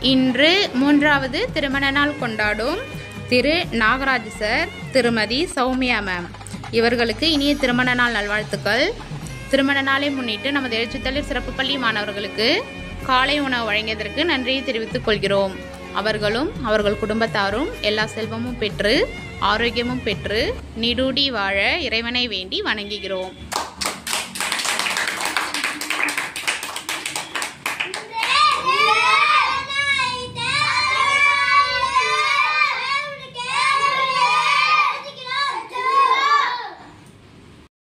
இன்று 3வது திருமண நாள் கொண்டாடும் திரு நாகராஜ் சார், திருமதி சௌமியா மேம் இவர்களுக்கு இனிய திருமண நாள் நல்வாழ்த்துக்கள். திருமண நாளை முன்னிட்டு நமது எழுச்சித்தளிர் சிறப்பு பள்ளி மாணவர்களுக்கு காலை உணவு வழங்கியதற்கு நன்றியை தெரிவித்துக் கொள்கிறோம். அவர்களும் அவர்கள் குடும்பத்தாரும் எல்லா செல்வமும் பெற்று ஆரோக்கியமும் பெற்று நீடூடி வாழ இறைவனை வேண்டி வணங்குகிறோம்.